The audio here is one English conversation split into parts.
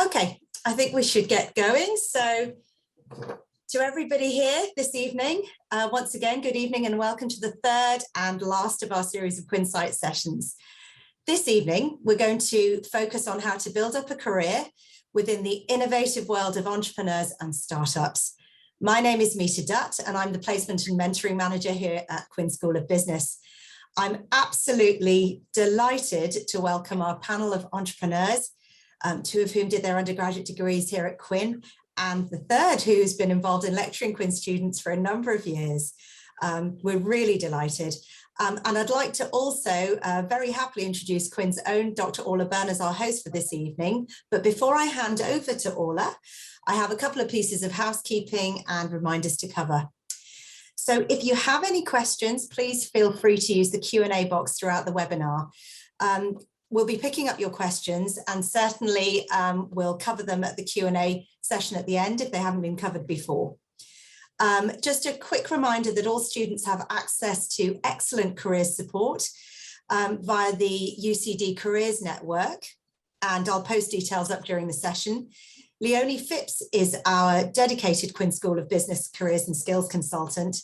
Okay, I think we should get going. So to everybody here this evening, once again, good evening and welcome to the third and last of our series of QuinnSights sessions. This evening, we're going to focus on how to build up a career within the innovative world of entrepreneurs and startups. My name is Mita Dutt, and I'm the Placement and Mentoring Manager here at Quinn School of Business. I'm absolutely delighted to welcome our panel of entrepreneurs, two of whom did their undergraduate degrees here at Quinn, and the third who's been involved in lecturing Quinn students for a number of years. We're really delighted. And I'd like to also very happily introduce Quinn's own Dr. Orla Byrne as our host for this evening. But before I hand over to Orla, I have a couple of pieces of housekeeping and reminders to cover. So if you have any questions, please feel free to use the Q&A box throughout the webinar. We'll be picking up your questions and certainly we'll cover them at the Q&A session at the end if they haven't been covered before. Just a quick reminder that all students have access to excellent careers support via the UCD Careers Network, and I'll post details up during the session. Leonie Phipps is our dedicated Quinn School of Business Careers and Skills consultant.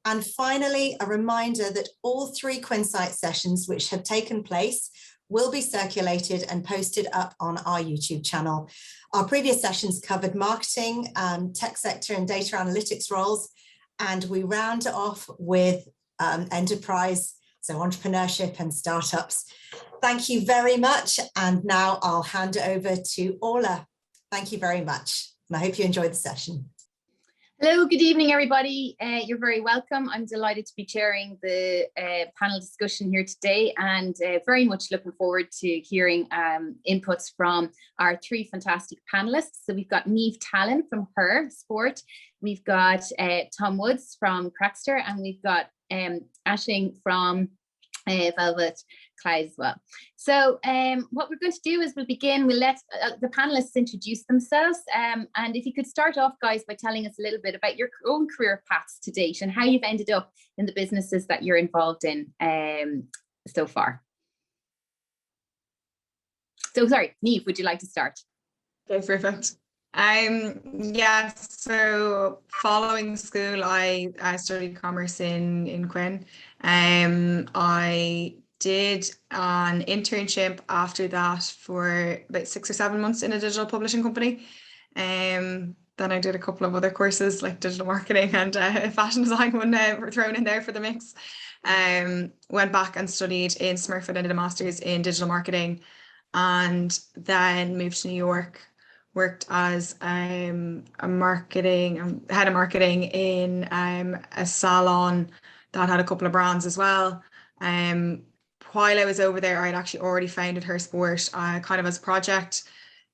And finally, a reminder that all three QuinnSights sessions which have taken place will be circulated and posted up on our YouTube channel. Our previous sessions covered marketing, tech sector and data analytics roles, and we round off with enterprise, so entrepreneurship and startups. Thank you very much. And now I'll hand over to Orla. Thank you very much. And I hope you enjoyed the session. Hello, good evening, everybody. You're very welcome. I'm delighted to be chairing the panel discussion here today, and very much looking forward to hearing inputs from our three fantastic panelists. So we've got Neve Tallon from Her Sport, we've got Tom Woods from Crackster, and we've got Aisling from Velvet Clyde as well. So what we're going to do is we'll let the panelists introduce themselves, and if you could start off, guys, by telling us a little bit about your own career paths to date and how you've ended up in the businesses that you're involved in so far. So sorry, Neve, would you like to start? Okay, perfect. Yeah, so following school, I studied commerce in Quinn. I did an internship after that for about 6 or 7 months in a digital publishing company. Then I did a couple of other courses like digital marketing and fashion design were thrown in there for the mix. Went back and studied in Smurfit and did a master's in digital marketing, and then moved to New York. Worked as head of marketing in a salon that had a couple of brands as well. While I was over there, I'd actually already founded Her Sport kind of as a project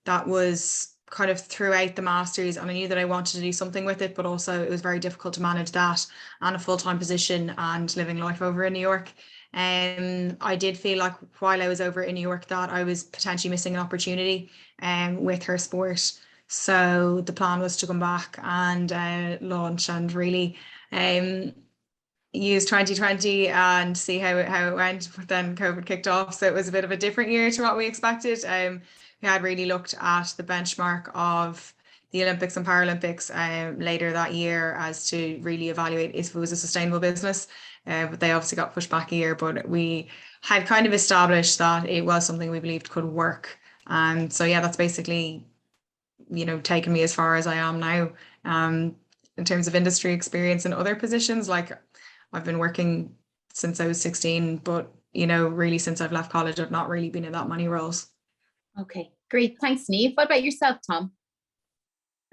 that was kind of throughout the masters, and I knew that I wanted to do something with it, but also it was very difficult to manage that and a full-time position and living life over in New York. I did feel like while I was over in New York that I was potentially missing an opportunity with Her Sport. So the plan was to come back and launch and really use 2020 and see how it went. But then COVID kicked off, so it was a bit of a different year to what we expected. We had really looked at the benchmark of the Olympics and Paralympics later that year as to really evaluate if it was a sustainable business. But they obviously got pushed back a year, but we had kind of established that it was something we believed could work. And so, yeah, that's basically, taken me as far as I am now. In terms of industry experience and other positions, like I've been working since I was 16, but, really since I've left college, I've not really been in that many roles. Okay, great. Thanks, Neve. What about yourself, Tom?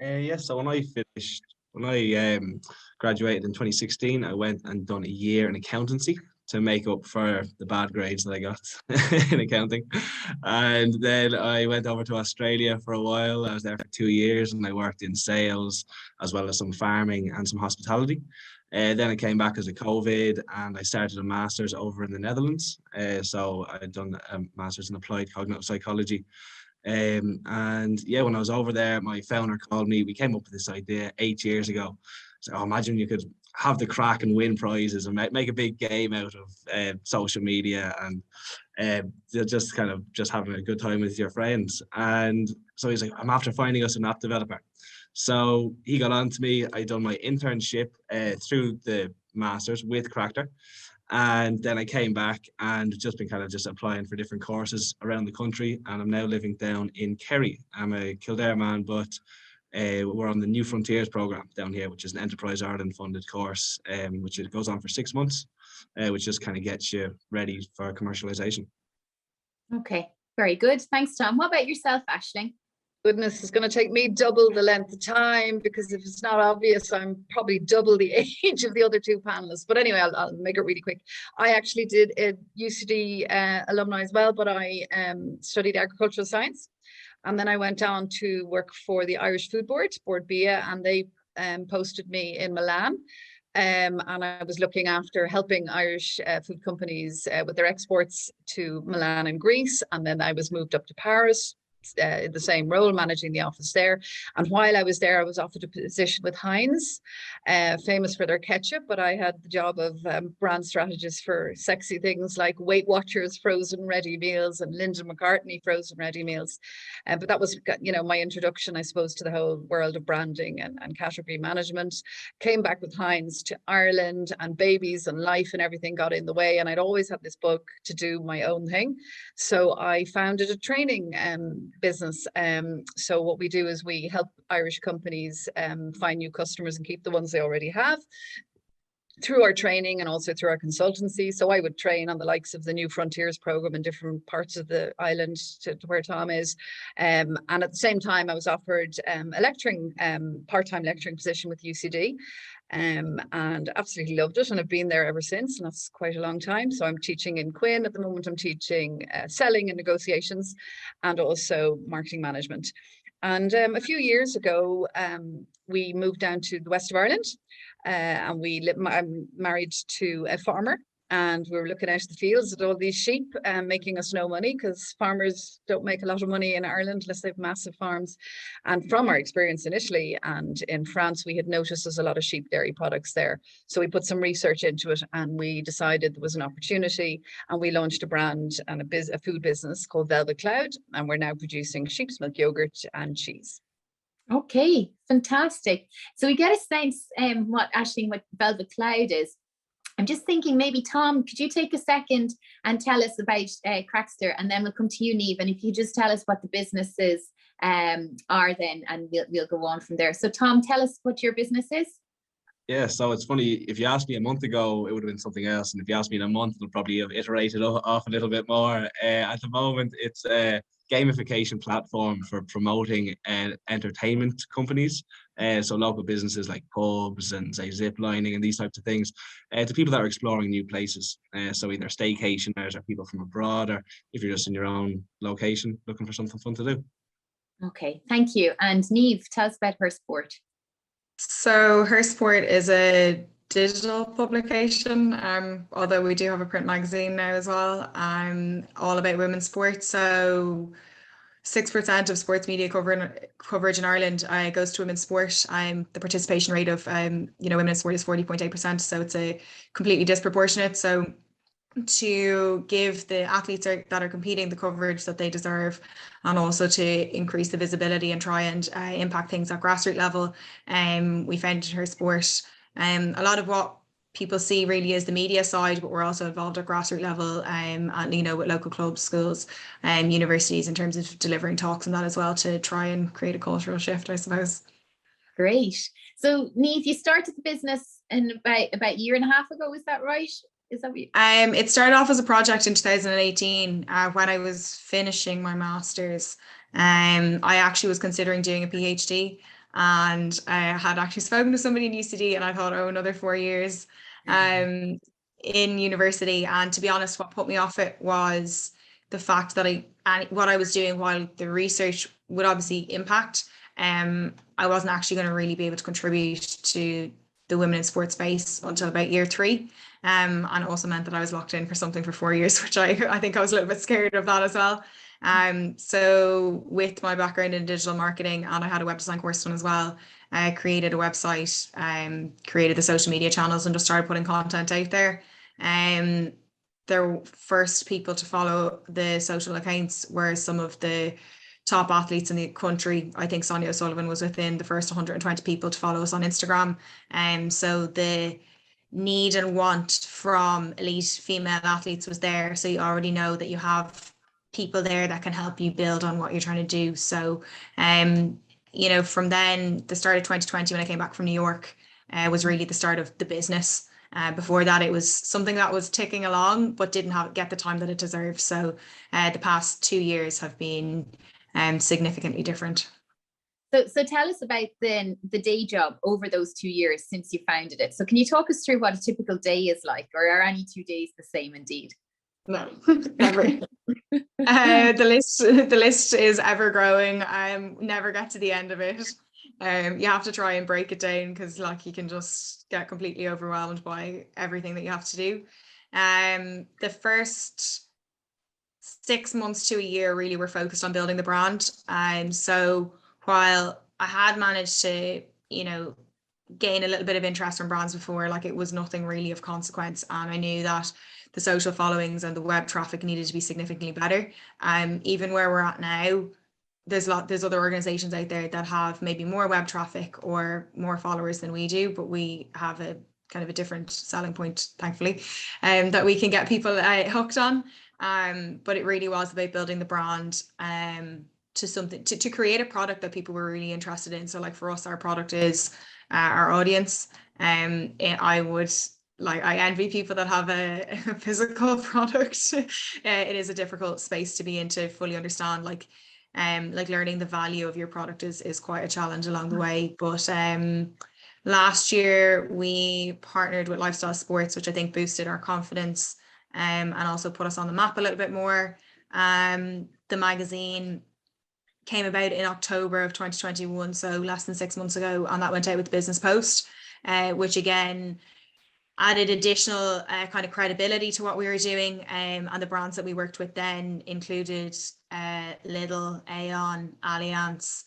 Yes, so when I graduated in 2016, I went and done a year in accountancy to make up for the bad grades that I got in accounting. And then I went over to Australia for a while. I was there for 2 years and I worked in sales as well as some farming and some hospitality. Then I came back as a COVID and I started a master's over in the Netherlands. So I'd done a master's in applied cognitive psychology. And yeah, when I was over there, my founder called me. We came up with this idea 8 years ago. So imagine you could have the crack and win prizes and make a big game out of social media, and just kind of just having a good time with your friends. And so he's like, I'm after finding us an app developer. So he got on to me. I done my internship through the masters with Crackter. And then I came back and just been kind of just applying for different courses around the country. And I'm now living down in Kerry. I'm a Kildare man, but we're on the New Frontiers program down here, which is an Enterprise Ireland funded course, which it goes on for 6 months, which just kind of gets you ready for commercialization. Okay, very good. Thanks, Tom. What about yourself, Aisling? Goodness, it's going to take me double the length of time, because if it's not obvious, I'm probably double the age of the other two panelists. But anyway, I'll make it really quick. I actually did a UCD alumni as well, but I studied agricultural science. And then I went on to work for the Irish Food Board, Board BIA, and they posted me in Milan. And I was looking after helping Irish food companies with their exports to Milan and Greece. And then I was moved up to Paris in the same role, managing the office there. And while I was there, I was offered a position with Heinz, famous for their ketchup, but I had the job of brand strategist for sexy things like Weight Watchers frozen ready meals and Linda McCartney frozen ready meals. But that was, you know, my introduction, I suppose, to the whole world of branding and category management. Came back with Heinz to Ireland, and babies and life and everything got in the way. And I'd always had this bug to do my own thing. So I founded a training business. So what we do is we help Irish companies find new customers and keep the ones they already have through our training and also through our consultancy. So I would train on the likes of the New Frontiers program in different parts of the island to where Tom is. And at the same time, I was offered a lecturing, part-time lecturing position with UCD. And absolutely loved it, and I've been there ever since, and that's quite a long time. So I'm teaching in Quinn at the moment. I'm teaching selling and negotiations, and also marketing management. And a few years ago, we moved down to the west of Ireland, and I'm married to a farmer. And we were looking out the fields at all these sheep, making us no money, because farmers don't make a lot of money in Ireland unless they have massive farms. And from our experience in Italy and in France, we had noticed there's a lot of sheep dairy products there. So we put some research into it, and we decided there was an opportunity, and we launched a brand and a food business called Velvet Cloud. And we're now producing sheep's milk yogurt and cheese. Okay, fantastic. So we get a sense what Velvet Cloud is. I'm just thinking, maybe Tom, could you take a second and tell us about Crackster, and then we'll come to you, Neve, and if you just tell us what the businesses are then, and we'll go on from there. So Tom, tell us what your business is. Yeah, so it's funny, if you asked me a month ago, it would have been something else. And if you asked me in a month, it'll probably have iterated off a little bit more. At the moment, it's a gamification platform for promoting entertainment companies. So local businesses like pubs and say zip lining and these types of things, to people that are exploring new places. So either staycationers or people from abroad, or if you're just in your own location looking for something fun to do. Okay, thank you. And Neve, tell us about Her Sport. So Her Sport is a digital publication, although we do have a print magazine now as well, all about women's sports. So 6% of sports media coverage in Ireland goes to women's sport. The participation rate of women's sport is 40.8%, so it's a completely disproportionate. So to give the athletes that are competing the coverage that they deserve, and also to increase the visibility and try and impact things at grassroots level, we founded Her Sport. A lot of what people see really is the media side, but we're also involved at grassroots level, and with local clubs, schools, and universities in terms of delivering talks and that as well, to try and create a cultural shift, I suppose. Great. So Neve, you started the business in about a year and a half ago, is that right? Is that what you... It started off as a project in 2018 when I was finishing my master's. I actually was considering doing a PhD, and I had actually spoken to somebody in UCD, and I thought, another 4 years in university. And to be honest, what put me off it was the fact that what I was doing, while the research would obviously impact, I wasn't actually going to really be able to contribute to the women in sports space until about year 3. And it also meant that I was locked in for something for 4 years, which I think I was a little bit scared of that as well. So with my background in digital marketing, and I had a web design course done as well, created a website, created the social media channels, and just started putting content out there. The first people to follow the social accounts were some of the top athletes in the country. I think Sonia O'Sullivan was within the first 120 people to follow us on Instagram. So the need and want from elite female athletes was there. So you already know that you have people there that can help you build on what you're trying to do. So, you know, from then, the start of 2020, when I came back from New York, was really the start of the business. Before that, it was something that was ticking along, but didn't get the time that it deserved. So the past 2 years have been significantly different. So tell us about then the day job over those 2 years since you founded it. So can you talk us through what a typical day is like, or are any 2 days the same indeed? No, never. The list is ever growing. Never get to the end of it. You have to try and break it down, because like you can just get completely overwhelmed by everything that you have to do. The first 6 months to a year really were focused on building the brand. So while I had managed to, you know, gain a little bit of interest from brands before, like it was nothing really of consequence, and I knew that the social followings and the web traffic needed to be significantly better. Even where we're at now, there's other organizations out there that have maybe more web traffic or more followers than we do, but we have a kind of a different selling point, thankfully, that we can get people hooked on. But it really was about building the brand to something, to create a product that people were really interested in. So like for us, our product is our audience. I envy people that have a physical product. It is a difficult space to be in to fully understand. Like learning the value of your product is quite a challenge along the way. But last year we partnered with Lifestyle Sports, which I think boosted our confidence and also put us on the map a little bit more. The magazine came about in October of 2021, so less than 6 months ago, and that went out with the Business Post, which again added additional kind of credibility to what we were doing. And the brands that we worked with then included Lidl, Aeon, Allianz,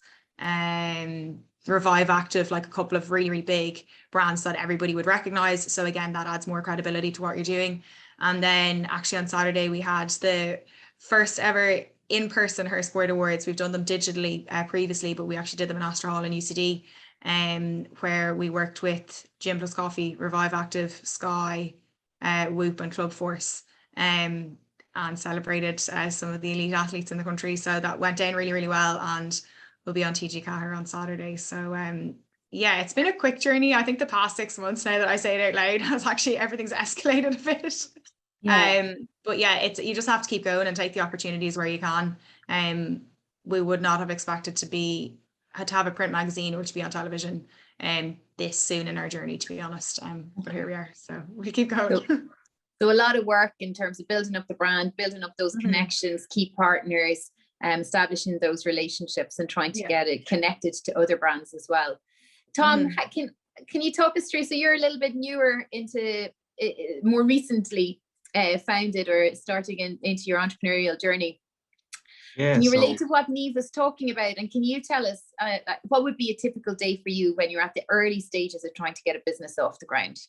Revive Active, like a couple of really, really big brands that everybody would recognize. So again, that adds more credibility to what you're doing. And then actually on Saturday, we had the first ever in-person Her Sport Awards. We've done them digitally previously, but we actually did them in Astor Hall in UCD, where we worked with Gym Plus Coffee, Revive Active, Sky, Whoop and Club Force, and celebrated some of the elite athletes in the country. So that went down really, really well, and we'll be on TG Cahir on Saturday. So yeah, it's been a quick journey. I think the past 6 months, now that I say it out loud, has actually everything's escalated a bit. Yeah. But yeah, you just have to keep going and take the opportunities where you can. We would not have expected to have a print magazine or to be on television this soon in our journey, to be honest. But here we are, so we keep going. So a lot of work in terms of building up the brand, building up those connections, key partners, establishing those relationships, and trying to get it connected to other brands as well. Tom, can you talk us through? So you're a little bit newer into more recently founded or starting into your entrepreneurial journey. Can you relate to what Neve was talking about, and can you tell us what would be a typical day for you when you're at the early stages of trying to get a business off the ground?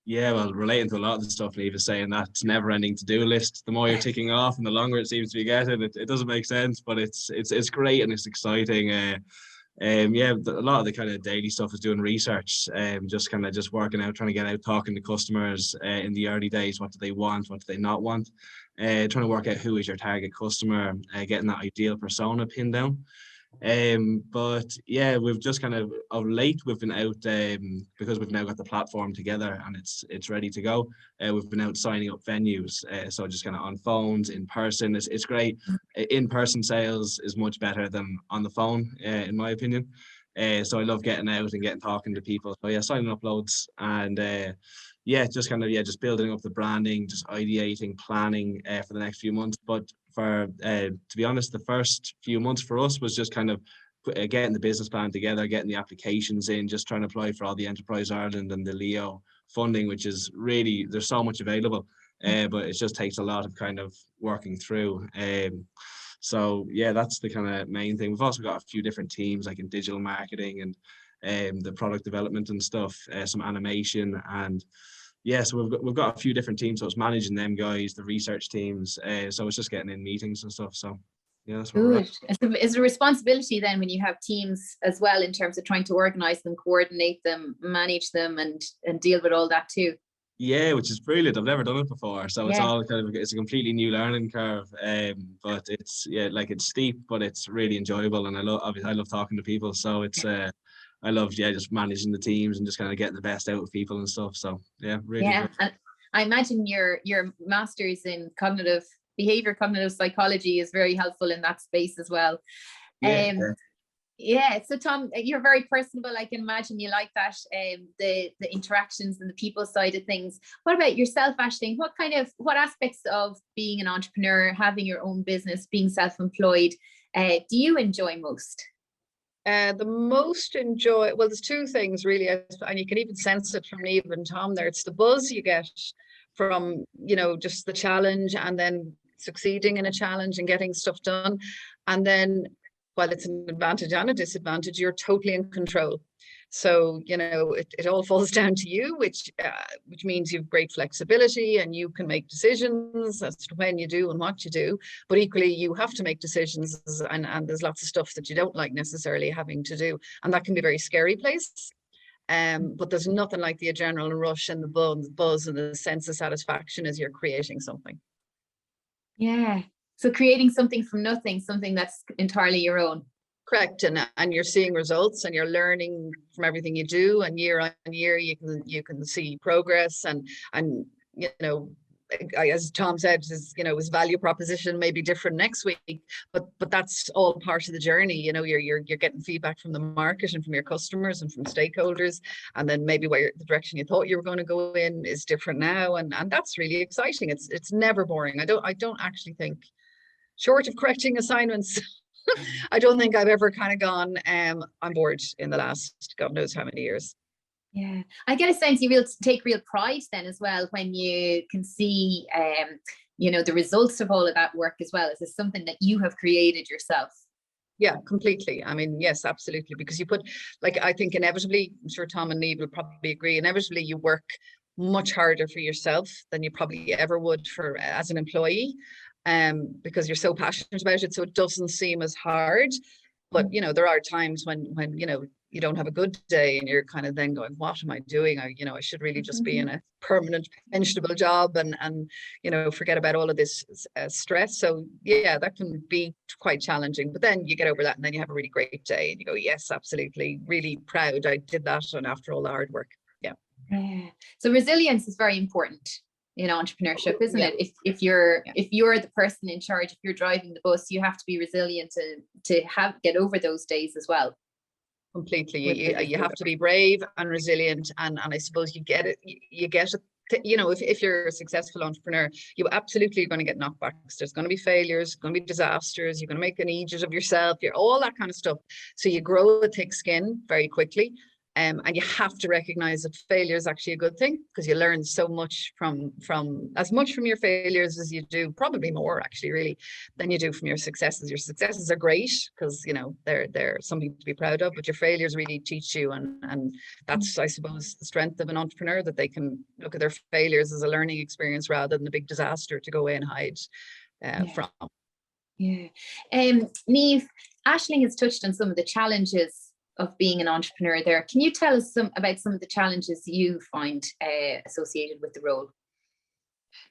Yeah, well, relating to a lot of the stuff Neve is saying, that's never-ending to-do list. The more you're ticking off and the longer it seems to be getting, it doesn't make sense, but it's great and it's exciting. Yeah, a lot of the kind of daily stuff is doing research, just working out, trying to get out, talking to customers in the early days. What do they want? What do they not want? Trying to work out who is your target customer, getting that ideal persona pinned down. But yeah, we've just kind of late we've been out because we've now got the platform together and it's ready to go. We've been out signing up venues, so just kind of on phones, in person. It's great. In-person sales is much better than on the phone, in my opinion. So I love getting out and talking to people. So yeah, signing up loads and yeah, just building up the branding, just ideating, planning for the next few months. But for to be honest, the first few months for us was just kind of getting the business plan together, getting the applications in, just trying to apply for all the Enterprise Ireland and the Leo funding, which is really, there's so much available, but it just takes a lot of kind of working through. So yeah, that's the kind of main thing. We've also got a few different teams, like in digital marketing and the product development and stuff, some animation, and yeah, so we've got a few different teams. So it's managing them guys, the research teams. So it's just getting in meetings and stuff. So yeah, that's what we're at. Good. It's a responsibility then when you have teams as well, in terms of trying to organize them, coordinate them, manage them, and deal with all that too. Yeah, which is brilliant. I've never done it before, so it's Yeah. all kind of, it's a completely new learning curve. But it's, yeah, like, it's steep, but it's really enjoyable, and I love talking to people. So it's I love, yeah, just managing the teams and just kind of getting the best out of people and stuff. So yeah, really Yeah, good. and I imagine your master's in cognitive psychology is very helpful in that space as well. Yeah. Yeah, so Tom, you're very personable. I can imagine you like that, the interactions and the people side of things. What about yourself, Aisling? What aspects of being an entrepreneur, having your own business, being self-employed, do you enjoy most? The most enjoy, well, there's two things really, and you can even sense it from Neve and Tom there. It's the buzz you get from, just the challenge, and then succeeding in a challenge and getting stuff done. And then, while it's an advantage and a disadvantage, you're totally in control. So, it all falls down to you, which means you have great flexibility, and you can make decisions as to when you do and what you do. But equally, you have to make decisions, and there's lots of stuff that you don't like necessarily having to do. And that can be a very scary place. But there's nothing like the adrenaline rush and the buzz and the sense of satisfaction as you're creating something. Yeah. So creating something from nothing, something that's entirely your own. Correct, and you're seeing results, and you're learning from everything you do, and year on year you can see progress, and as Tom said, his value proposition may be different next week, but that's all part of the journey. You're getting feedback from the market and from your customers and from stakeholders, and then maybe the direction you thought you were going to go in is different now, and that's really exciting. It's never boring. I don't actually think, short of correcting assignments, I don't think I've ever kind of gone on board in the last God knows how many years. Yeah, I get a sense you will take real pride then as well when you can see, the results of all of that work as well. Is this something that you have created yourself? Yeah, completely. I mean, yes, absolutely. Because you put, I think inevitably, I'm sure Tom and Neve will probably agree, inevitably you work much harder for yourself than you probably ever would as an employee. Because you're so passionate about it, so it doesn't seem as hard. But there are times when you don't have a good day, and you're kind of then going, what am I doing? I should really just be in a permanent pensionable job and forget about all of this stress. So yeah, that can be quite challenging, but then you get over that, and then you have a really great day, and you go, yes, absolutely, really proud I did that, and after all the hard work. Yeah. So resilience is very important in entrepreneurship, isn't it? If you're the person in charge, if you're driving the bus, you have to be resilient to get over those days as well. Completely. You have to be brave and resilient, and I suppose you get it. If you're a successful entrepreneur, you absolutely are going to get knockbacks. There's going to be failures, going to be disasters. You're going to make an idiot of yourself. You're all that kind of stuff. So you grow a thick skin very quickly. And you have to recognize that failure is actually a good thing, because you learn so much from as much from your failures as you do, probably more actually, really, than you do from your successes. Your successes are great because they're something to be proud of, but your failures really teach you, and that's, I suppose, the strength of an entrepreneur, that they can look at their failures as a learning experience rather than a big disaster to go away and hide from. Yeah. Neve, Aisling has touched on some of the challenges of being an entrepreneur there. Can you tell us about some of the challenges you find associated with the role?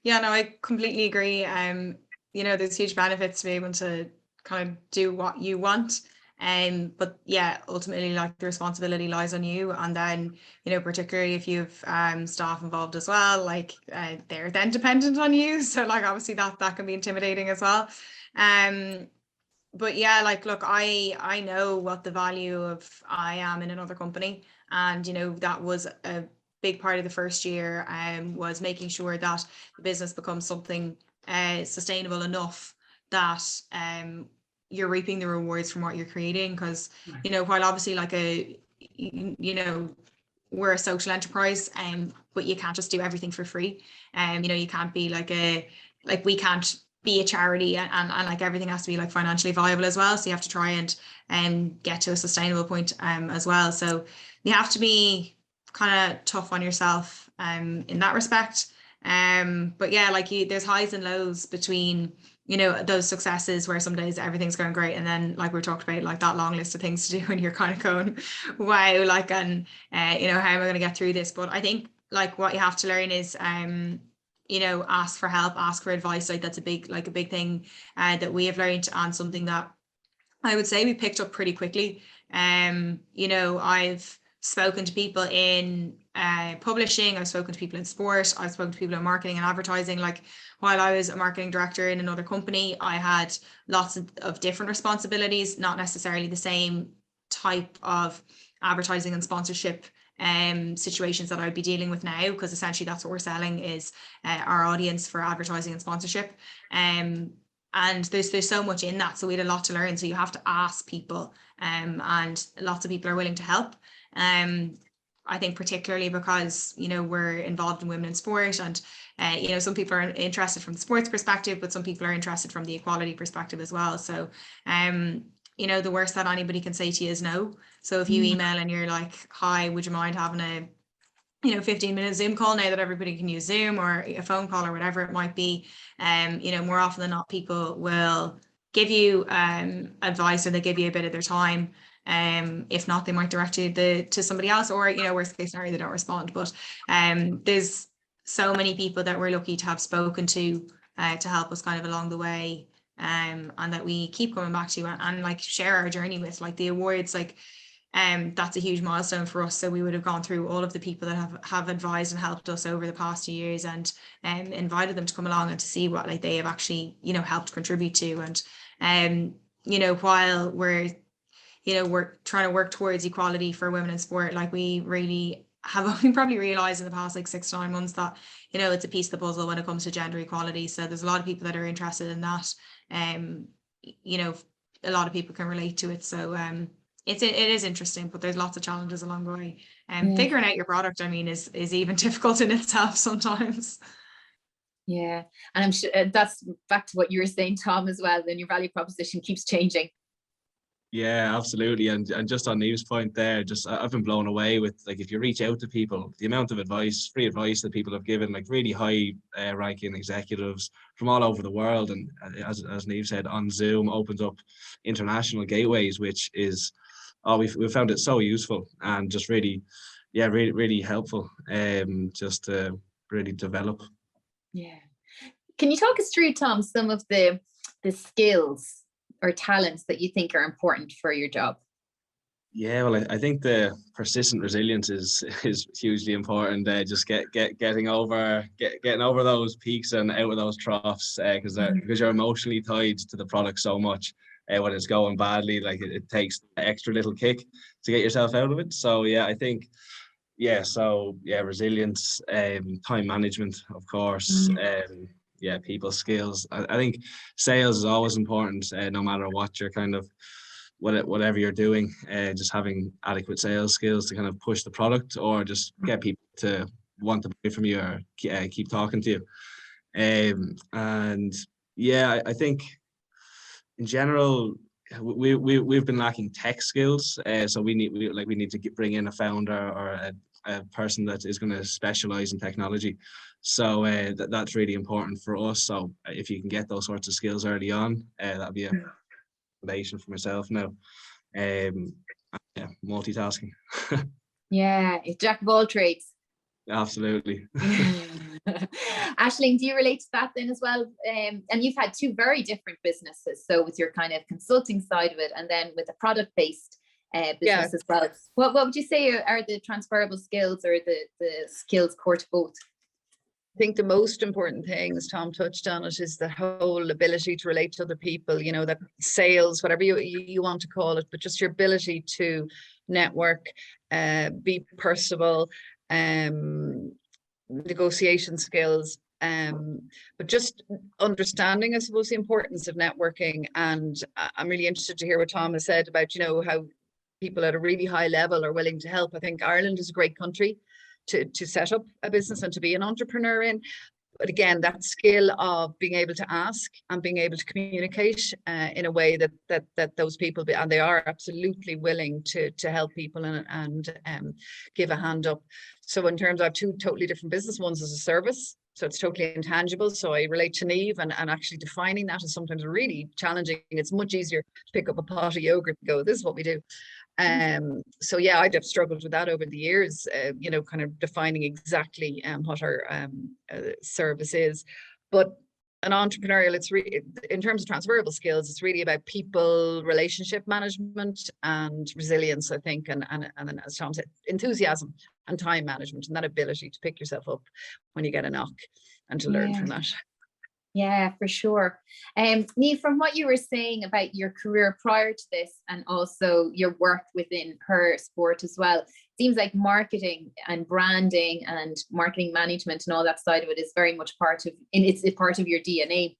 Yeah, no, I completely agree. There's huge benefits to be able to kind of do what you want. But yeah, ultimately, the responsibility lies on you. And then, particularly if you've staff involved as well, they're then dependent on you. So obviously that can be intimidating as well. But yeah, look, I know what the value of I am in another company, and that was a big part of the first year, was making sure that the business becomes something sustainable enough that you're reaping the rewards from what you're creating. Because while obviously we're a social enterprise, but you can't just do everything for free. You can't be we can't be a charity, and like everything has to be like financially viable as well. So you have to try and get to a sustainable point as well. So you have to be kind of tough on yourself in that respect. But yeah, like there's highs and lows between, you know, those successes where some days everything's going great, and then like we talked about, like that long list of things to do, and you're kind of going, wow, like, and you know, how am I going to get through this? But I think like what you have to learn is you know, ask for help, ask for advice. Like that's a big thing that we have learned, and something that I would say we picked up pretty quickly. You know, I've spoken to people in publishing, I've spoken to people in sport, I've spoken to people in marketing and advertising. Like while I was a marketing director in another company, I had lots of different responsibilities, not necessarily the same type of advertising and sponsorship situations that I'd be dealing with now, because essentially that's what we're selling is our audience for advertising and sponsorship. And there's so much in that, so we had a lot to learn. So you have to ask people, and lots of people are willing to help. I think particularly because, you know, we're involved in women in sport, and you know, some people are interested from the sports perspective, but some people are interested from the equality perspective as well. So you know, the worst that anybody can say to you is no. So if you email and you're like, hi, would you mind having a, you know, 15-minute Zoom call now that everybody can use Zoom, or a phone call or whatever it might be, you know, more often than not, people will give you advice, or they give you a bit of their time. If not, they might direct you to somebody else, or, you know, worst case scenario, they don't respond. But there's so many people that we're lucky to have spoken to help us kind of along the way, and that we keep coming back to, and like share our journey with. Like the awards, like that's a huge milestone for us. So we would have gone through all of the people that have advised and helped us over the past 2 years, and invited them to come along and to see what like they have actually, you know, helped contribute to. And you know, while we're trying to work towards equality for women in sport, like we really have only probably realized in the past like 6 to 9 months that, you know, it's a piece of the puzzle when it comes to gender equality. So there's a lot of people that are interested in that. You know, a lot of people can relate to it. So it is interesting, but there's lots of challenges along the way. And figuring out your product, I mean, is even difficult in itself sometimes. Yeah, and I'm sure that's back to what you were saying, Tom, as well. Then your value proposition keeps changing. Yeah, absolutely. And just on Neve's point there, just I've been blown away with, like, if you reach out to people, the amount of advice, free advice that people have given, like really high ranking executives from all over the world. And as Neve said, on Zoom opens up international gateways, which is, we've found it so useful, and just really, yeah, really helpful just to really develop. Yeah. Can you talk us through, Tom, some of the skills or talents that you think are important for your job? Yeah, well, I think the persistent resilience is hugely important. Just getting over those peaks and out of those troughs, because you're emotionally tied to the product so much. When it's going badly, like it takes an extra little kick to get yourself out of it. So yeah, I think, resilience, time management, of course. People skills. I think sales is always important, no matter what you're kind of, whatever you're doing, just having adequate sales skills to kind of push the product, or just get people to want to buy from you, or keep talking to you. I think in general, we've been lacking tech skills, so we need to bring in a founder or a person that is going to specialize in technology. So that's really important for us. So if you can get those sorts of skills early on, that'll be a foundation for myself now. Multitasking. Yeah, it's jack of all trades. Absolutely. Aisling, do you relate to that then as well? And you've had 2 very different businesses. So with your kind of consulting side of it, and then with a product-based business as well. What would you say are the transferable skills, or the skills core to both? I think the most important thing, as Tom touched on it, is the whole ability to relate to other people, you know, that sales, whatever you want to call it, but just your ability to network, be personable, negotiation skills, but just understanding, I suppose, the importance of networking. And I'm really interested to hear what Tom has said about, you know, how people at a really high level are willing to help. I think Ireland is a great country to set up a business and to be an entrepreneur in. but again, that skill of being able to ask and being able to communicate in a way that those people and they are absolutely willing to help people and give a hand up. So in terms of two totally different business, one's as a service, so it's totally intangible. So I relate to Neve, and actually defining that is sometimes really challenging. It's much easier to pick up a pot of yogurt and go, this is what we do. So yeah, I'd have struggled with that over the years, you know, kind of defining exactly what our service is. But an entrepreneurial, it's really, in terms of transferable skills, it's really about people, relationship management and resilience, I think, and then, as Tom said, enthusiasm and time management, and that ability to pick yourself up when you get a knock and to learn from that. Yeah, for sure. Neve, from what you were saying about your career prior to this and also your work within her sport as well, seems like marketing and branding and marketing management and all that side of it is very much part of, and it's part of your DNA.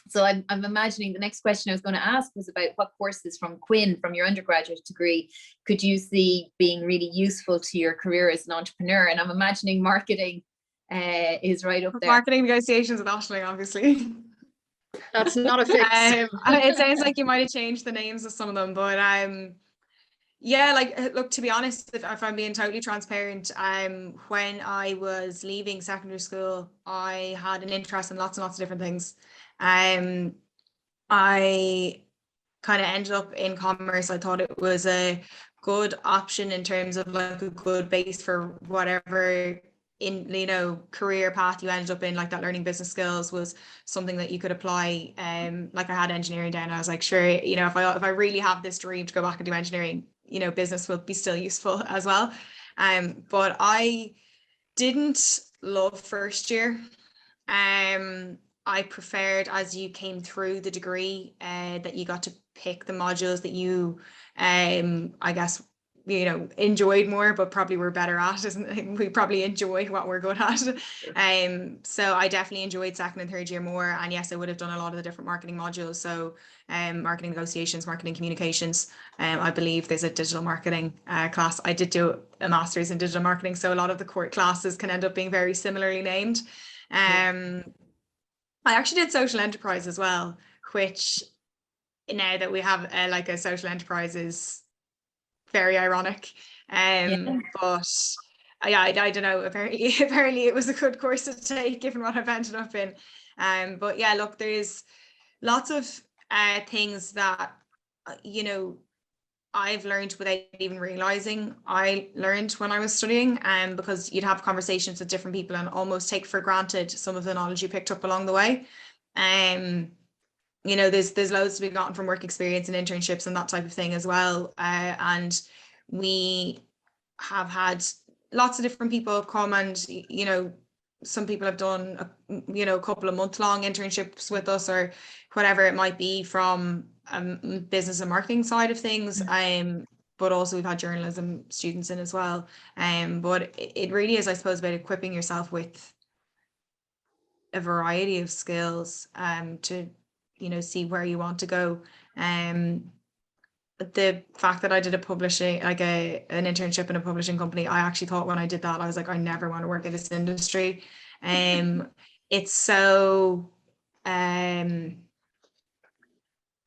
So I'm imagining the next question I was going to ask was about what courses from Quinn, from your undergraduate degree, could you see being really useful to your career as an entrepreneur? And I'm imagining marketing is right up there. Marketing negotiations with Ashling, obviously. That's not a fix. It sounds like you might have changed the names of some of them, but yeah, like, look, to be honest, if I'm being totally transparent, when I was leaving secondary school, I had an interest in lots and lots of different things. I kind of ended up in commerce. I thought it was a good option in terms of like a good base for whatever in, you know, career path you ended up in. Like that learning business skills was something that you could apply. Like I had engineering down. I was like, sure, you know, if I really have this dream to go back and do engineering, you know, business will be still useful as well. But I didn't love first year. I preferred, as you came through the degree, that you got to pick the modules that you, I guess, you know, enjoyed more, but probably were better at. We probably enjoy what we're good at. So I definitely enjoyed second and third year more. And yes, I would have done a lot of the different marketing modules. So marketing negotiations, marketing communications. I believe there's a digital marketing class. I did do a master's in digital marketing, so a lot of the core classes can end up being very similarly named. I actually did social enterprise as well, which now that we have like a social enterprise is very ironic. But yeah, I don't know, apparently it was a good course to take given what I've ended up in. But yeah, look, there's lots of things that, you know, I've learned without even realizing I learned when I was studying, because you'd have conversations with different people and almost take for granted some of the knowledge you picked up along the way. You know, there's loads to be gotten from work experience and internships and that type of thing as well. And we have had lots of different people come and, you know, some people have done, you know, a couple of month-long internships with us or whatever it might be from business and marketing side of things. But also we've had journalism students in as well. But it really is, I suppose, about equipping yourself with a variety of skills to, you know, see where you want to go. The fact that I did a publishing, like an internship in a publishing company, I actually thought when I did that, I was like, I never want to work in this industry. It's so,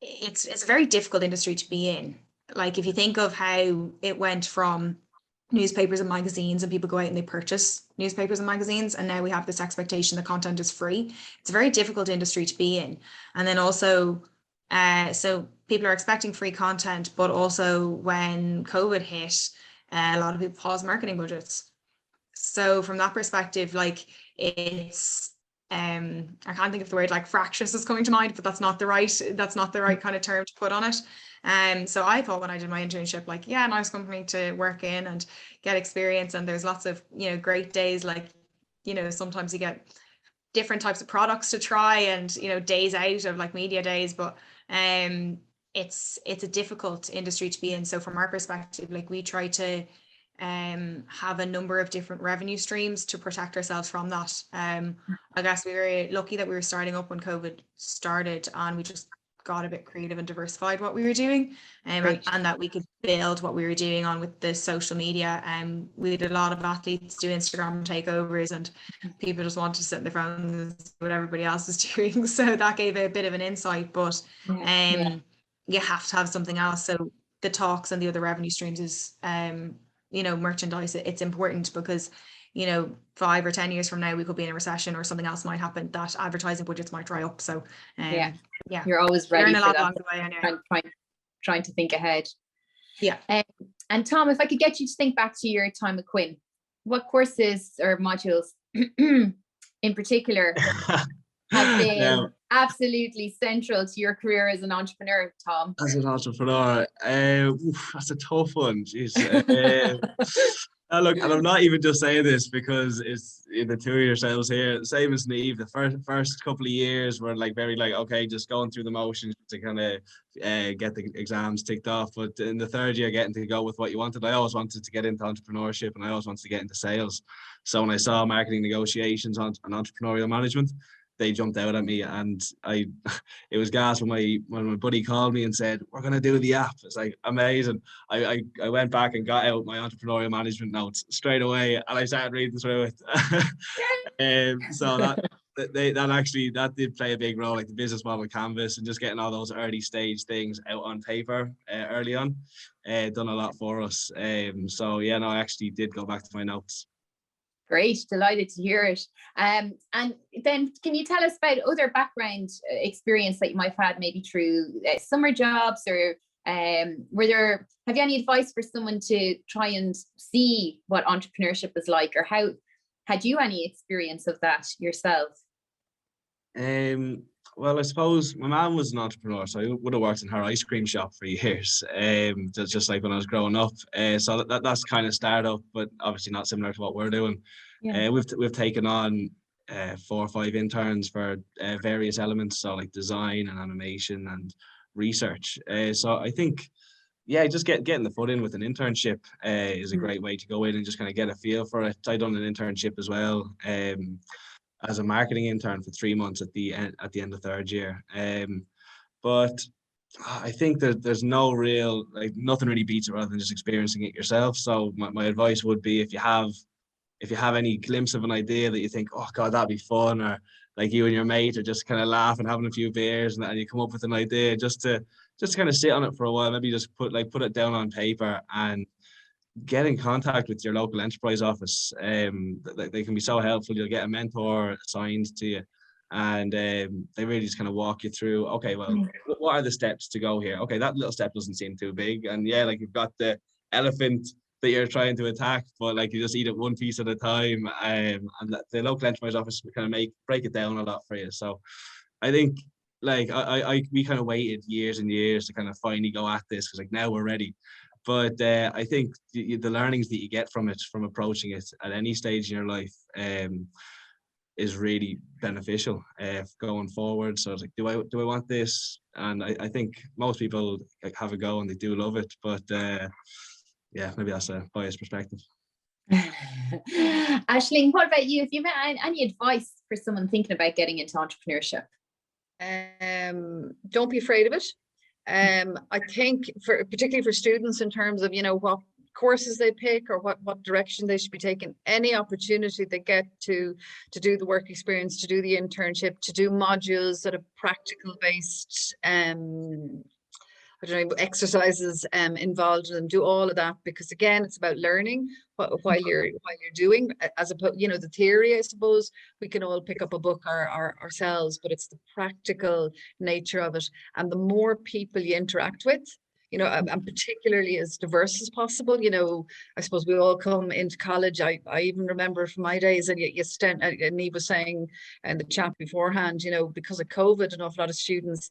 it's a very difficult industry to be in. Like if you think of how it went from newspapers and magazines and people go out and they purchase newspapers and magazines, and now we have this expectation that content is free. It's a very difficult industry to be in. And then also, so people are expecting free content, but also when COVID hit, a lot of people paused marketing budgets. So from that perspective, like it's, I can't think of the word, like fractious is coming to mind, but that's not the right kind of term to put on it. So I thought when I did my internship, like, yeah, nice company to work in and get experience. And there's lots of, you know, great days. Like, you know, sometimes you get different types of products to try and, you know, days out of like media days, but it's a difficult industry to be in. So from our perspective, like we try to have a number of different revenue streams to protect ourselves from that. I guess we were lucky that we were starting up when COVID started and we just got a bit creative and diversified what we were doing, Right. and that we could build what we were doing on with the social media. We had a lot of athletes do Instagram takeovers, and people just wanted to sit in their phones and see what everybody else is doing. So that gave a bit of an insight, but you have to have something else. So the talks and the other revenue streams is, you know, merchandise. It's important because, you know, 5 or 10 years from now, we could be in a recession or something else might happen, that advertising budgets might dry up. So you're always ready learn a for lot that. along the way anyway. Trying to think ahead. Yeah. And Tom, if I could get you to think back to your time at Quinn, what courses or modules in particular have been absolutely central to your career as an entrepreneur, Tom? As an entrepreneur, that's a tough one. Jeez. Look, and I'm not even just saying this because it's the two of yourselves here, same as Neve. The first couple of years were like very like, okay, just going through the motions to kind of get the exams ticked off. But in the third year, getting to go with what you wanted, I always wanted to get into entrepreneurship and I always wanted to get into sales. So when I saw marketing negotiations and entrepreneurial management, they jumped out at me, and it was gas when my buddy called me and said, we're going to do the app. It's like amazing. I went back and got out my entrepreneurial management notes straight away, and I started reading through it. So that did play a big role, like the business model canvas and just getting all those early stage things out on paper early on, done a lot for us. So yeah, no, I actually did go back to my notes. Great, delighted to hear it. And then can you tell us about other background experience that you might have had, maybe through summer jobs, or have you any advice for someone to try and see what entrepreneurship is like, or how had you any experience of that yourself? Well, I suppose my mom was an entrepreneur, so I would have worked in her ice cream shop for years, just like when I was growing up. So that's kind of startup, but obviously not similar to what we're doing. Yeah. We've taken on 4 or 5 interns for various elements, so like design and animation and research. So I think, yeah, just getting the foot in with an internship is a great way to go in and just kind of get a feel for it. I done an internship as well. As a marketing intern for 3 months at the end of third year. But I think that there's no real, like, nothing really beats it rather than just experiencing it yourself. So my advice would be, if you have any glimpse of an idea that you think, oh God, that'd be fun, or like you and your mate are just kind of laughing, having a few beers, and you come up with an idea, just to kind of sit on it for a while, maybe just put it down on paper and get in contact with your local enterprise office. They can be so helpful. You'll get a mentor assigned to you, and they really just kind of walk you through, okay, well, what are the steps to go here? Okay, that little step doesn't seem too big, and yeah, like, you've got the elephant that you're trying to attack, but like, you just eat it one piece at a time, and the local enterprise office will kind of break it down a lot for you. So I think, like, we kind of waited years and years to kind of finally go at this, because like, now we're ready. But I think the learnings that you get from it, from approaching it at any stage in your life, is really beneficial going forward. So it's like, do I want this? And I think most people like have a go and they do love it. But yeah, maybe that's a biased perspective. Aisling, what about you? If you have any advice for someone thinking about getting into entrepreneurship? Don't be afraid of it. I think particularly for students, in terms of, you know, what courses they pick or what direction they should be taking, any opportunity they get to do the work experience, to do the internship, to do modules that are practical based, I don't know, exercises involved in them, do all of that, because again, it's about learning while you're doing, as opposed, you know, the theory, I suppose we can all pick up a book ourselves, but it's the practical nature of it. And the more people you interact with, you know, and particularly as diverse as possible, you know, I suppose we all come into college. I even remember from my days, and Neve was saying in the chat beforehand, you know, because of COVID, an awful lot of students,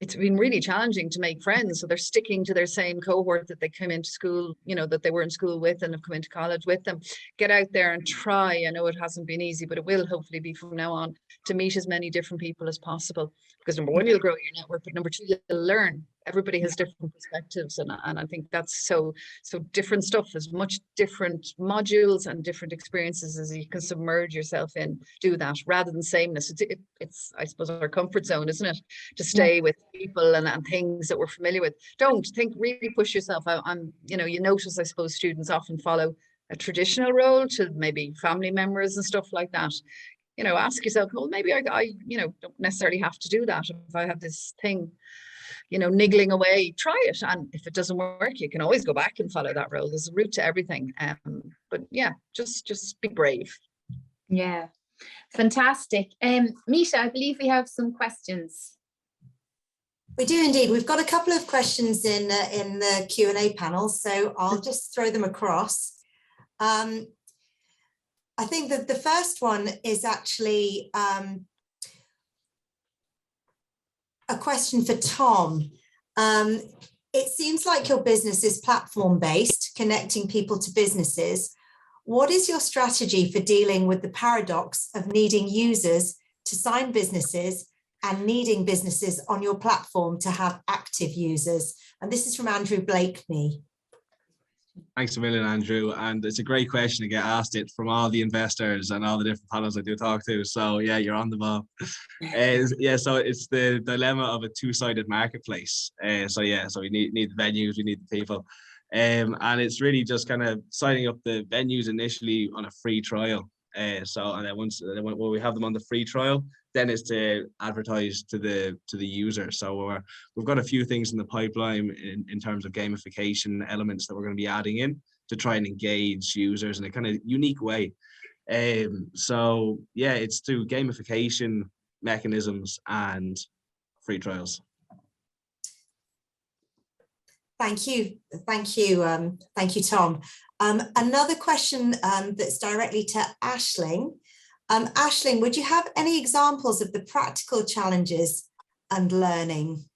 it's been really challenging to make friends. So they're sticking to their same cohort that they came into school, you know, that they were in school with and have come into college with them. Get out there and try. I know it hasn't been easy, but it will hopefully be from now on, to meet as many different people as possible. Because number one, you'll grow your network, but number two, you'll learn. everybody has different perspectives, and I think that's so different stuff, as much different modules and different experiences as you can submerge yourself in, do that rather than sameness. It's I suppose our comfort zone, isn't it, to stay with people and things that we're familiar with. Don't think, really push yourself. I'm you notice, I suppose, students often follow a traditional role to maybe family members and stuff like that. Ask yourself, well, maybe I don't necessarily have to do that. If I have this thing niggling away, try it, and if it doesn't work, you can always go back and follow that role. There's a route to everything. But yeah, just be brave. Yeah, fantastic. Misha, I believe we have some questions. We do indeed. We've got a couple of questions in the Q&A panel, so I'll just throw them across. I think that the first one is actually a question for Tom. It seems like your business is platform-based, connecting people to businesses. What is your strategy for dealing with the paradox of needing users to sign businesses and needing businesses on your platform to have active users? And this is from Andrew Blakeney. Thanks a million, Andrew. And it's a great question to get asked it from all the investors and all the different panels I do talk to. So yeah, you're on the ball. So it's the dilemma of a two-sided marketplace. So we need the venues, we need the people. And it's really just kind of signing up the venues initially on a free trial. And then when we have them on the free trial, then it's to advertise to the user. So we've got a few things in the pipeline in terms of gamification elements that we're going to be adding in to try and engage users in a kind of unique way. So yeah, it's through gamification mechanisms and free trials. Thank you, Tom. Another question that's directly to Aisling. Aisling, would you have any examples of the practical challenges and learning?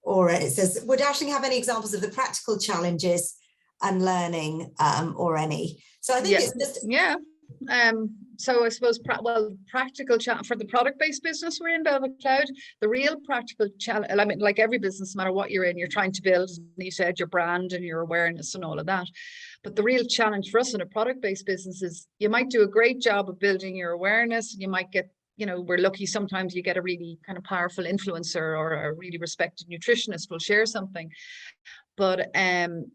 Or it says, would Aisling have any examples of the practical challenges and learning, or any? So I think it's just... Yeah. So I suppose, practical challenge for the product-based business we're in, Velvet Cloud, the real practical challenge, I mean, like every business, no matter what you're in, you're trying to build, as you said, your brand and your awareness and all of that. But the real challenge for us in a product-based business is you might do a great job of building your awareness. You might get, we're lucky sometimes you get a really kind of powerful influencer or a really respected nutritionist will share something. But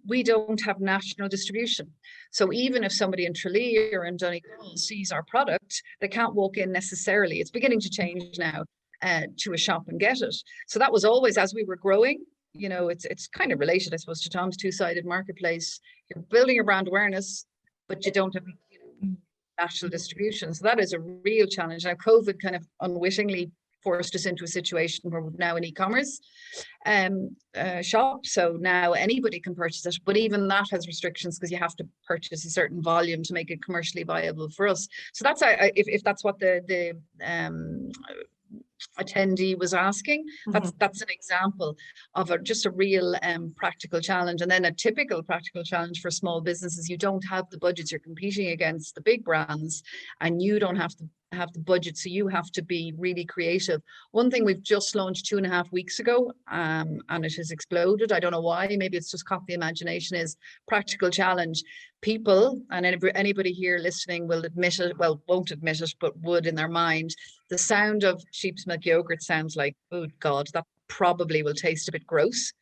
we don't have national distribution. So even if somebody in Tralee or in Donegal sees our product, they can't walk in necessarily. It's beginning to change now to a shop and get it. So that was always, as we were growing, it's kind of related, I suppose, to Tom's two-sided marketplace. You're building your brand awareness, but you don't have national distribution. So that is a real challenge. Now, COVID kind of unwittingly forced us into a situation where we're now an e-commerce shop. So now anybody can purchase it, but even that has restrictions because you have to purchase a certain volume to make it commercially viable for us. So that's if that's what the attendee was asking, that's an example of just a real practical challenge. And then a typical practical challenge for small businesses, you don't have the budgets, you're competing against the big brands and you don't have to have the budget, so you have to be really creative. One thing we've just launched 2.5 weeks ago, and it has exploded. I don't know why, maybe it's just caught the imagination, is practical challenge. People, and anybody here listening will admit it, well, won't admit it, but would in their mind, the sound of sheep's milk yogurt sounds like, oh God, that probably will taste a bit gross.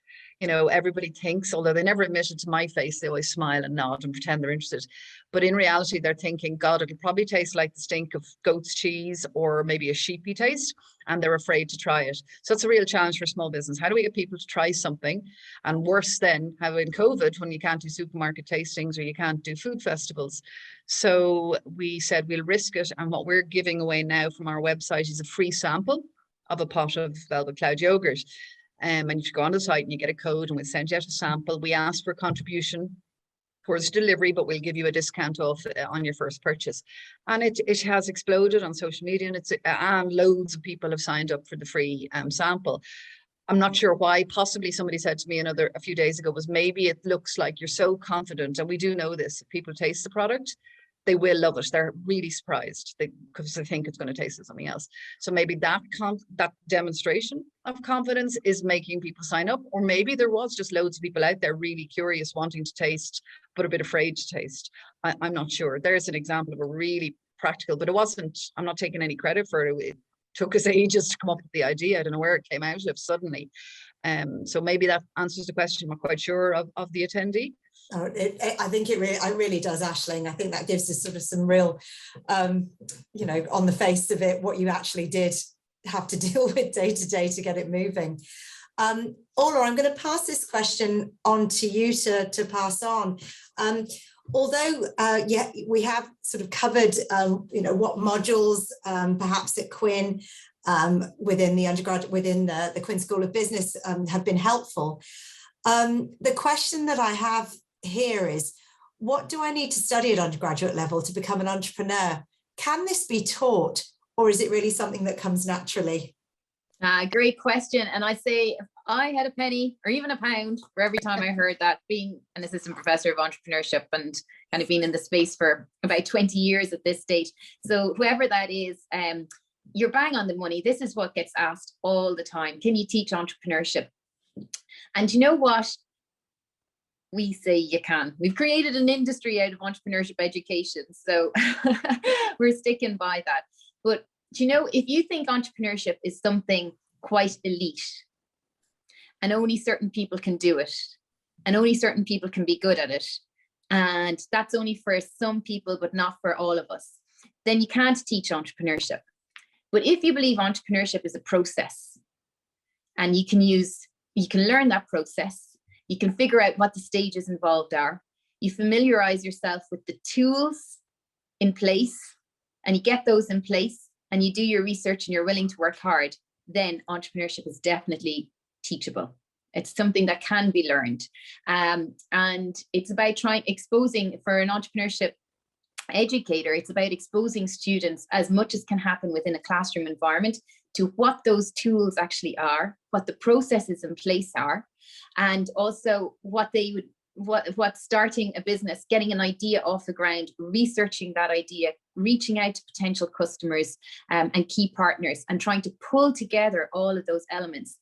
Everybody thinks, although they never admit it to my face, they always smile and nod and pretend they're interested. But in reality, they're thinking, God, it'll probably taste like the stink of goat's cheese or maybe a sheepy taste, and they're afraid to try it. So it's a real challenge for small business. How do we get people to try something? And worse then, how in COVID, when you can't do supermarket tastings or you can't do food festivals. So we said we'll risk it. And what we're giving away now from our website is a free sample of a pot of Velvet Cloud yogurt. And you go on the site and you get a code and we'll send you out a sample. We ask for a contribution towards delivery, but we'll give you a discount off on your first purchase. And it has exploded on social media, and loads of people have signed up for the free sample. I'm not sure why. Possibly somebody said to me a few days ago was maybe it looks like you're so confident, and we do know this. If people taste the product, they will love it. They're really surprised because they think it's going to taste like something else. So maybe that demonstration of confidence is making people sign up, or maybe there was just loads of people out there really curious, wanting to taste, but a bit afraid to taste. I'm not sure. There's an example of a really practical, but it wasn't, I'm not taking any credit for it. It took us ages to come up with the idea. I don't know where it came out of suddenly. So maybe that answers the question. I'm not quite sure of the attendee. Oh, I think it really does, Aisling. I think that gives us sort of some real, you know, on the face of it, what you actually did have to deal with day to day to get it moving. Ola, I'm going to pass this question on to you to pass on. Although, yeah, we have sort of covered, you know, what modules perhaps at Quinn within the undergraduate, within the Quinn School of Business have been helpful. The question that I have here is, what do I need to study at undergraduate level to become an entrepreneur? Can this be taught, or is it really something that comes naturally? Great question. And I say, if I had a penny or even a pound for every time I heard that, being an assistant professor of entrepreneurship and kind of been in the space for about 20 years at this stage. So whoever that is, you're bang on the money. This is what gets asked all the time. Can you teach entrepreneurship? And you know what? We say you can. We've created an industry out of entrepreneurship education. So we're sticking by that. But you know, if you think entrepreneurship is something quite elite and only certain people can do it and only certain people can be good at it, and that's only for some people but not for all of us, then you can't teach entrepreneurship. But if you believe entrepreneurship is a process and you can learn that process, you can figure out what the stages involved are, you familiarize yourself with the tools in place, and you get those in place, and you do your research and you're willing to work hard, then entrepreneurship is definitely teachable. It's something that can be learned. And it's about exposing, for an entrepreneurship educator, it's about exposing students as much as can happen within a classroom environment to what those tools actually are, what the processes in place are, and also what starting a business, getting an idea off the ground, researching that idea, reaching out to potential customers and key partners, and trying to pull together all of those elements.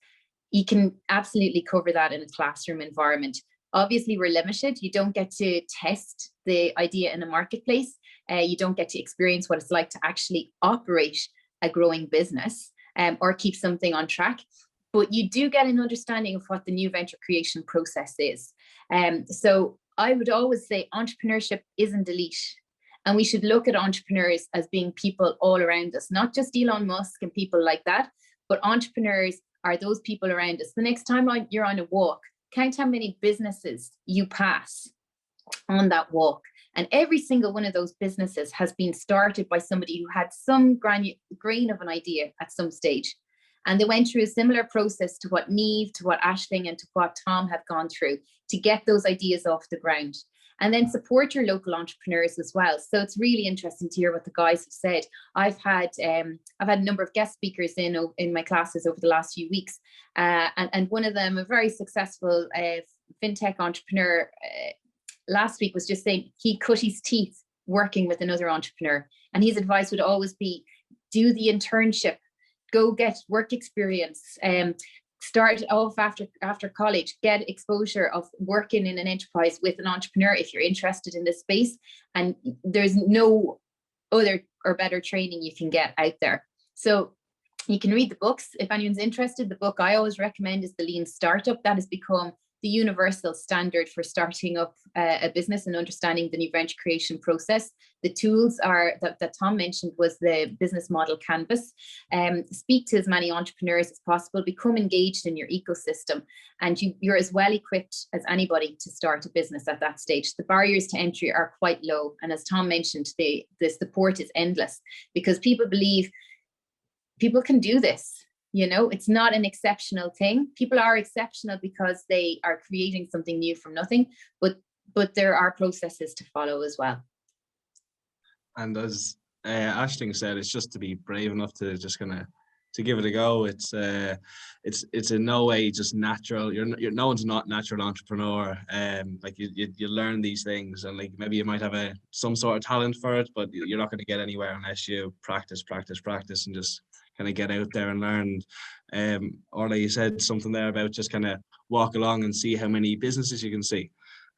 You can absolutely cover that in a classroom environment. Obviously, we're limited. You don't get to test the idea in a marketplace. You don't get to experience what it's like to actually operate a growing business or keep something on track. But you do get an understanding of what the new venture creation process is. So I would always say entrepreneurship isn't elite. And we should look at entrepreneurs as being people all around us, not just Elon Musk and people like that, but entrepreneurs are those people around us. The next time you're on a walk, count how many businesses you pass on that walk. And every single one of those businesses has been started by somebody who had some grain of an idea at some stage. And they went through a similar process to what Neve, to what Aisling, and to what Tom have gone through to get those ideas off the ground. And then support your local entrepreneurs as well. So it's really interesting to hear what the guys have said. I've had a number of guest speakers in my classes over the last few weeks. And one of them, a very successful fintech entrepreneur, last week was just saying he cut his teeth working with another entrepreneur. And his advice would always be, do the internship, go get work experience, start off after college, get exposure of working in an enterprise with an entrepreneur if you're interested in this space. And there's no other or better training you can get out there. So you can read the books. If anyone's interested, the book I always recommend is The Lean Startup. That has become the universal standard for starting up a business and understanding the new venture creation process. The tools are that Tom mentioned was the business model canvas. Speak to as many entrepreneurs as possible, become engaged in your ecosystem, and you're as well equipped as anybody to start a business at that stage. The barriers to entry are quite low. And as Tom mentioned, the support is endless because people believe people can do this. You know, it's not an exceptional thing. People are exceptional because they are creating something new from nothing, but there are processes to follow as well. And as Aisling said, it's just to be brave enough to just kind of give it a go. It's in no way just natural. You're no one's not natural entrepreneur. Like you learn these things, and like maybe you might have some sort of talent for it, but you're not going to get anywhere unless you practice, and just kind of get out there and learn. Or like you said something there about just kind of walk along and see how many businesses you can see.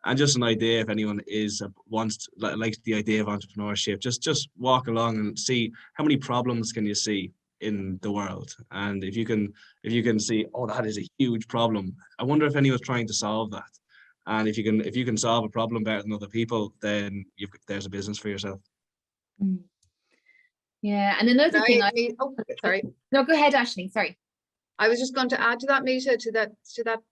And just an idea, if anyone likes the idea of entrepreneurship, just walk along and see how many problems can you see in the world. And if you can see, oh, that is a huge problem, I wonder if anyone's trying to solve that. And if you can solve a problem better than other people, then there's a business for yourself. Yeah, and another thing sorry. No, go ahead, Aisling. Sorry. I was just going to add to that, Mita, to that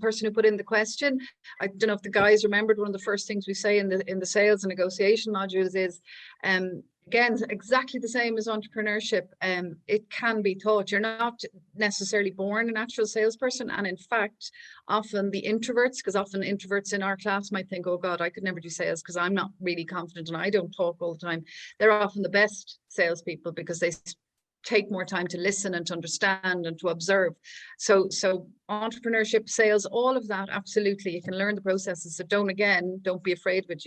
person who put in the question. I don't know if the guys remembered, one of the first things we say in the sales and negotiation modules is, again, exactly the same as entrepreneurship. It can be taught. You're not necessarily born a natural salesperson, and in fact, often the introverts, because often introverts in our class might think, oh God, I could never do sales because I'm not really confident and I don't talk all the time. They're often the best salespeople because they take more time to listen and to understand and to observe. So entrepreneurship, sales, all of that, absolutely, you can learn the processes. So don't be afraid of it.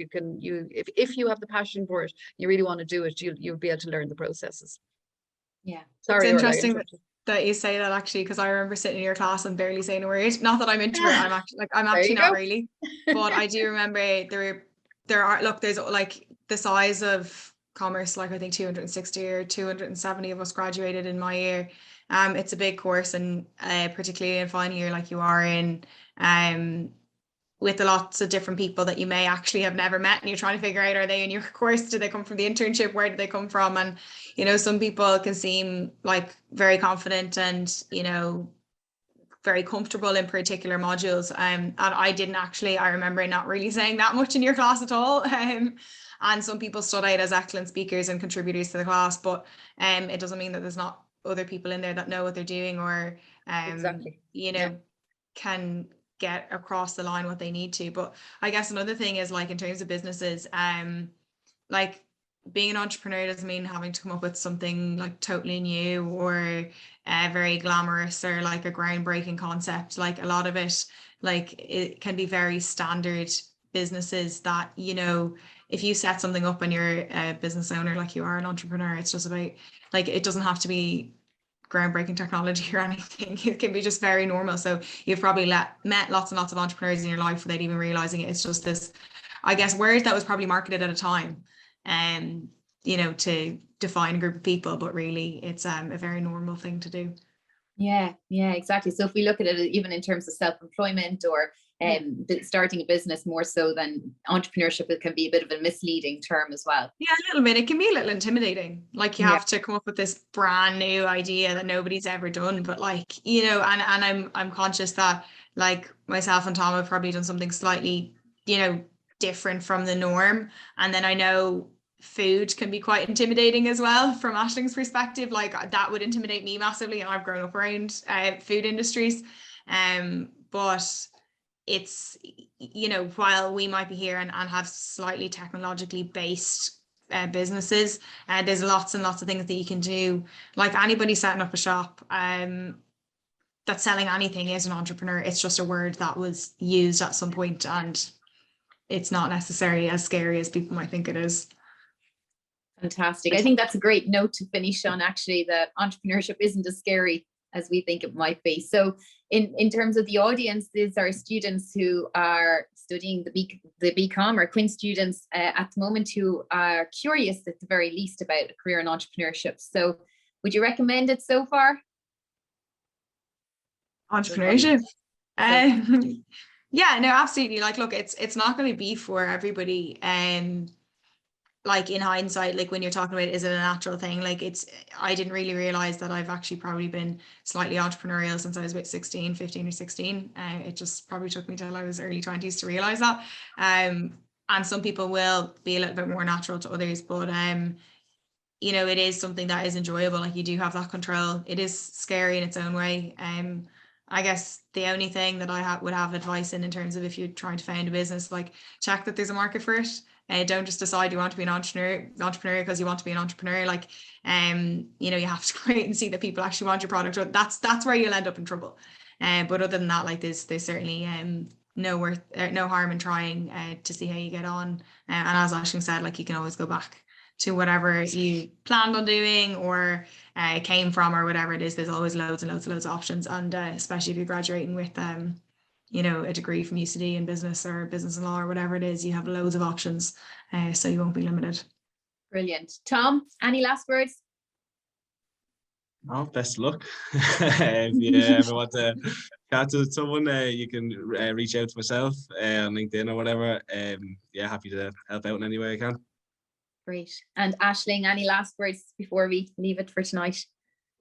If you have the passion for it, you really want to do it, you'll be able to learn the processes. Yeah. Sorry, it's interesting that you say that, actually, because I remember sitting in your class and barely saying a word. Not that I'm introvert, I'm actually not really, but I do remember there's like the size of commerce, like I think 260 or 270 of us graduated in my year. It's a big course, and particularly in final year like you are in, with lots of different people that you may actually have never met, and you're trying to figure out, are they in your course, do they come from the internship, where do they come from? And some people can seem like very confident and very comfortable in particular modules, and I remember not really saying that much in your class at all. And some people stood out as excellent speakers and contributors to the class, but it doesn't mean that there's not other people in there that know what they're doing, or can get across the line what they need to. But I guess another thing is, like, in terms of businesses, like, being an entrepreneur doesn't mean having to come up with something like totally new or very glamorous or like a groundbreaking concept. Like, a lot of it, like, it can be very standard businesses that, if you set something up and you're a business owner, like you are an entrepreneur, it's just about, like, it doesn't have to be groundbreaking technology or anything. It can be just very normal. So you've probably met lots and lots of entrepreneurs in your life without even realizing it. It's just this, I guess, word that was probably marketed at a time, to define a group of people, but really it's a very normal thing to do. Yeah, exactly. So if we look at it even in terms of self-employment or starting a business, more so than entrepreneurship, it can be a bit of a misleading term as well. Yeah, a little bit. It can be a little intimidating. Like, you have to come up with this brand new idea that nobody's ever done. But, like, and I'm conscious that, like, myself and Tom have probably done something slightly, different from the norm. And then I know food can be quite intimidating as well from Aisling's perspective. Like, that would intimidate me massively, and I've grown up around food industries. But it's, while we might be here and have slightly technologically based businesses, there's lots and lots of things that you can do. Like, anybody setting up a shop that's selling anything is an entrepreneur. It's just a word that was used at some point, and it's not necessarily as scary as people might think it is. Fantastic. I think that's a great note to finish on, actually, that entrepreneurship isn't as scary as we think it might be. So in terms of the audience, these are students who are studying the BCom or Quinn students at the moment, who are curious at the very least about a career in entrepreneurship. So would you recommend it so far? Entrepreneurship? Yeah, no, absolutely. Like, look, it's not going to be for everybody. Like, in hindsight, like, when you're talking about, is it a natural thing? Like, I didn't really realize that I've actually probably been slightly entrepreneurial since I was about 15 or 16. It just probably took me till I was early 20s to realize that. And some people will be a little bit more natural to others, but it is something that is enjoyable. Like, you do have that control. It is scary in its own way. I guess the only thing that I would have advice in terms of, if you're trying to found a business, like, check that there's a market for it. Don't just decide you want to be an entrepreneur because you want to be an entrepreneur. Like, you know, you have to wait and see that people actually want your product. That's where you'll end up in trouble. But other than that, like there's certainly no harm in trying to see how you get on. And as Aisling said, like you can always go back to whatever you planned on doing or came from or whatever it is. There's always loads and loads of options, and especially if you're graduating with you know, a degree from UCD in business or business and law or whatever it is, you have loads of options, so you won't be limited. Brilliant. Tom, any last words? Oh, best of luck. If you ever want to chat to someone, you can reach out to myself on LinkedIn or whatever. Yeah, happy to help out in any way I can. Great. And Aisling, any last words before we leave it for tonight?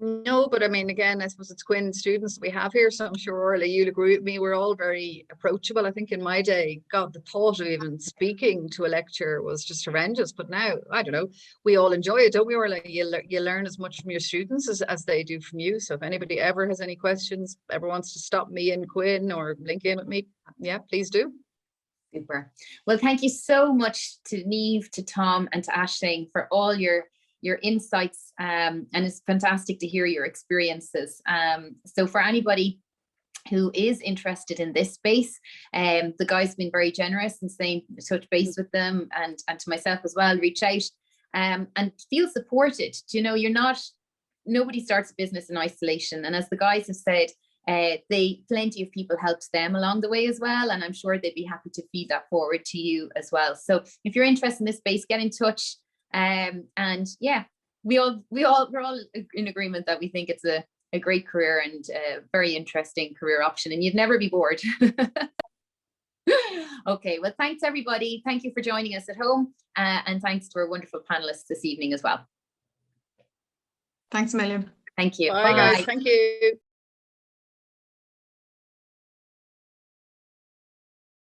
No, but I mean, again, I suppose it's Quinn students that we have here, so I'm sure Orla, you'll agree with me. We're all very approachable. I think in my day, God, the thought of even speaking to a lecturer was just horrendous. But now, I don't know, we all enjoy it, don't we, Orla? You learn as much from your students as they do from you. So if anybody ever has any questions, ever wants to stop me and Quinn or link in with me, yeah, please do. Super. Well, thank you so much to Neve, to Tom, and to Aisling for all your insights, and it's fantastic to hear your experiences. So for anybody who is interested in this space, the guys have been very generous in saying touch base with them, and to myself as well, reach out and feel supported. You know, nobody starts a business in isolation, and as the guys have said, plenty of people helped them along the way as well, and I'm sure they'd be happy to feed that forward to you as well. So if you're interested in this space, get in touch. And yeah, we're all in agreement that we think it's a great career and a very interesting career option, and you'd never be bored. Okay, well, thanks everybody. Thank you for joining us at home, and thanks to our wonderful panelists this evening as well. Thanks a million. Thank you. Bye, guys. Thank you.